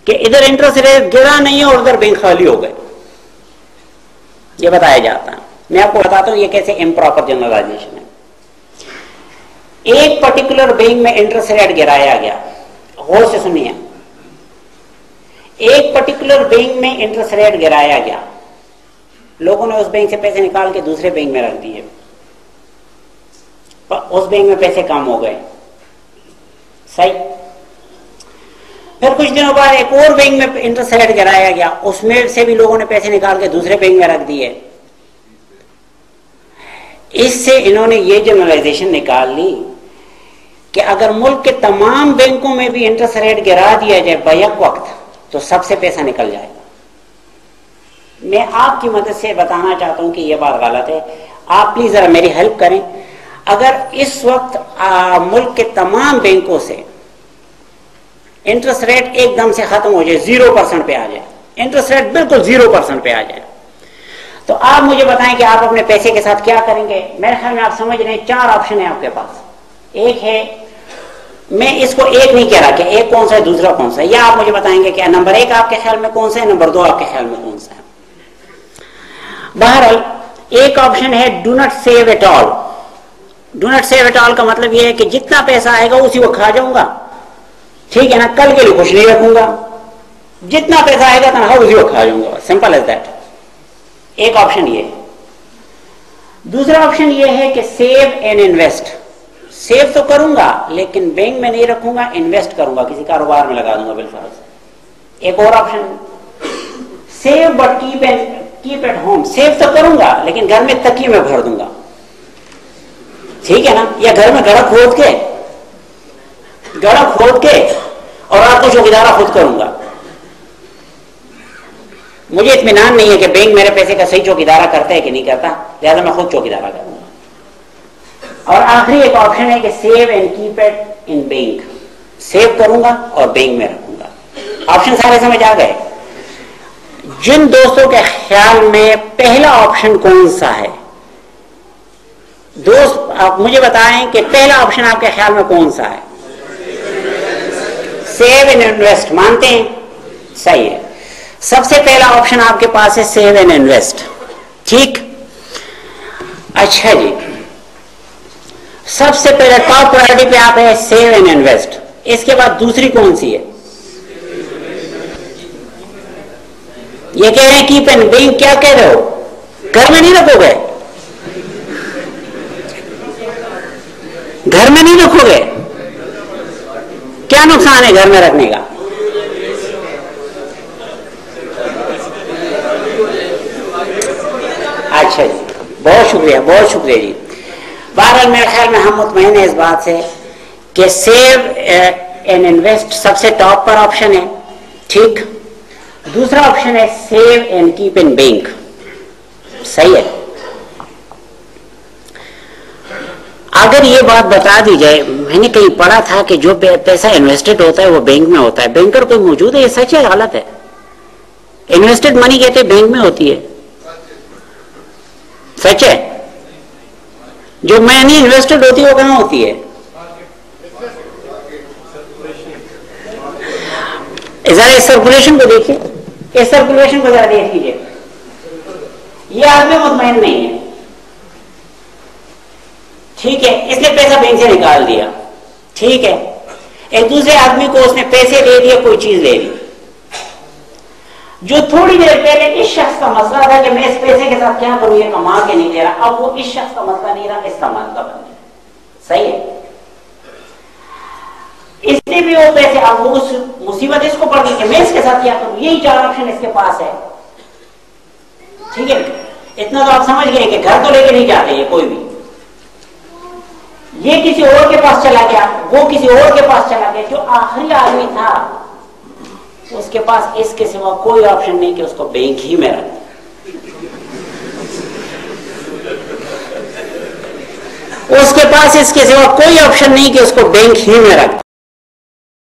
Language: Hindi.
कि इधर इंटरेस्ट रेट गिरा नहीं है और उधर बैंक खाली हो गए, ये बताया जाता है। मैं आपको बताता हूं ये कैसे इम्प्रॉपर जनरलाइजेशन है। एक पर्टिकुलर बैंक में इंटरेस्ट रेट गिराया गया, गौर से सुनिए, एक पर्टिकुलर बैंक में इंटरेस्ट रेट गिराया गया, लोगों ने उस बैंक से पैसे निकाल के दूसरे बैंक में रख दिए, पर उस बैंक में पैसे कम हो गए, सही। फिर कुछ दिनों बाद एक और बैंक में इंटरेस्ट रेट गिराया गया, उसमें से भी लोगों ने पैसे निकाल के दूसरे बैंक में रख दिए। इससे इन्होंने ये जनरलाइजेशन निकाल ली कि अगर मुल्क के तमाम बैंकों में भी इंटरेस्ट रेट गिरा दिया जाए बैक वक्त तो सबसे पैसा निकल जाएगा। मैं आपकी मदद से बताना चाहता हूं कि यह बात गलत है, आप प्लीज जरा मेरी हेल्प करें। अगर इस वक्त मुल्क के तमाम बैंकों से इंटरेस्ट रेट एकदम से खत्म हो जाए, 0% पे आ जाए, इंटरेस्ट रेट बिल्कुल 0% पे आ जाए, तो आप मुझे बताएं कि आप अपने पैसे के साथ क्या करेंगे। मेरे ख्याल में आप समझ रहे हैं, 4 ऑप्शन है आपके पास। एक है, मैं इसको एक नहीं कह रहा कि एक कौन सा है दूसरा कौन सा है, या आप मुझे बताएंगे कि नंबर 1 आपके ख्याल में कौन सा है, नंबर 2 आपके ख्याल में कौन सा है। बहरहाल एक ऑप्शन है do not save at all. Do not save at all का मतलब यह है कि जितना पैसा आएगा उसी को खा जाऊंगा, ठीक है ना, कल के लिए कुछ नहीं रखूंगा, जितना पैसा आएगा तनख्वाह उसी को खा जाऊंगा, सिंपल एज दैट। एक ऑप्शन ये है। दूसरा ऑप्शन ये है कि सेव एंड इन्वेस्ट। सेव तो करूंगा लेकिन बैंक में नहीं रखूंगा, इन्वेस्ट करूंगा, किसी कारोबार में लगा दूंगा बिलफर्ज। एक और option, save but keep at home. Save तो करूंगा लेकिन घर में तकिए में भर दूंगा, ठीक है ना, या घर में गड़ा खोद के और रात को चौकीदारा खुद करूंगा। मुझे इत्मीनान नहीं है कि बैंक मेरे पैसे का सही चौकीदारा करता है कि नहीं करता, लिहाजा मैं खुद चौकीदारा करूंगा। और आखिरी एक ऑप्शन है कि save and keep it in bank. Save करूंगा और बैंक में रखूंगा। ऑप्शन सारे समझ आ गए। जिन दोस्तों के ख्याल में पहला ऑप्शन कौन सा है, दोस्त आप मुझे बताएं कि पहला ऑप्शन आपके ख्याल में कौन सा है। सेव एंड इन्वेस्ट मानते हैं, सही है। सबसे पहला ऑप्शन आपके पास है सेव एंड इन्वेस्ट, ठीक। अच्छा जी, सबसे पहले टॉप प्रायोरिटी पे आप है सेव एंड इन्वेस्ट। इसके बाद दूसरी कौन सी है? ये कह रहे हैं कीप एंड बैंक। क्या कह रहे हो, घर में नहीं रखोगे? घर में नहीं रखोगे, क्या नुकसान है घर में रखने का? अच्छा जी, बहुत शुक्रिया जी। बहरहाल मेरे ख्याल में हम मुतमईन है इस बात से कि सेव एंड इन्वेस्ट सबसे टॉप पर ऑप्शन है, ठीक। दूसरा ऑप्शन है save and keep in bank, सही है। अगर ये बात बता दी जाए, मैंने कहीं पढ़ा था कि जो पैसा इन्वेस्टेड होता है वो बैंक में होता है। बैंकर कोई मौजूद है, ये सच है गलत है? इन्वेस्टेड मनी कहते हैं बैंक में होती है, सच है? जो मनी इन्वेस्टेड होती है वो कहां होती है? जरा इस सर्कुलेशन को देखिए, इस सर्कुलेशन को जरा देख लीजिए। ये आदमी मुतमईन नहीं है, ठीक है, इसने पैसा बैंक से निकाल दिया, ठीक है। एक दूसरे आदमी को उसने पैसे दे दिए, कोई चीज ले ली। जो थोड़ी देर पहले इस शख्स का मसला था कि मैं इस पैसे के साथ क्या करूं, ये कमा के नहीं दे रहा, अब वो इस शख्स का मसला नहीं रहा, इसका मसला बन गया, सही है। इसने भी वो पैसे, अब वो उस मुसीबत इसको पड़ गई कि मैं इसके साथ क्या करूं। यही 4 ऑप्शन इसके पास है, ठीक है। इतना तो आप समझ गए कि घर तो लेके नहीं जाते ये कोई भी। ये किसी और के पास चला गया, वो किसी और के पास चला गया। जो आखिरी आदमी था उसके पास इसके सिवा कोई ऑप्शन नहीं कि उसको बैंक ही में रख। उसके पास इसके सिवा कोई ऑप्शन नहीं कि उसको बैंक ही में रख।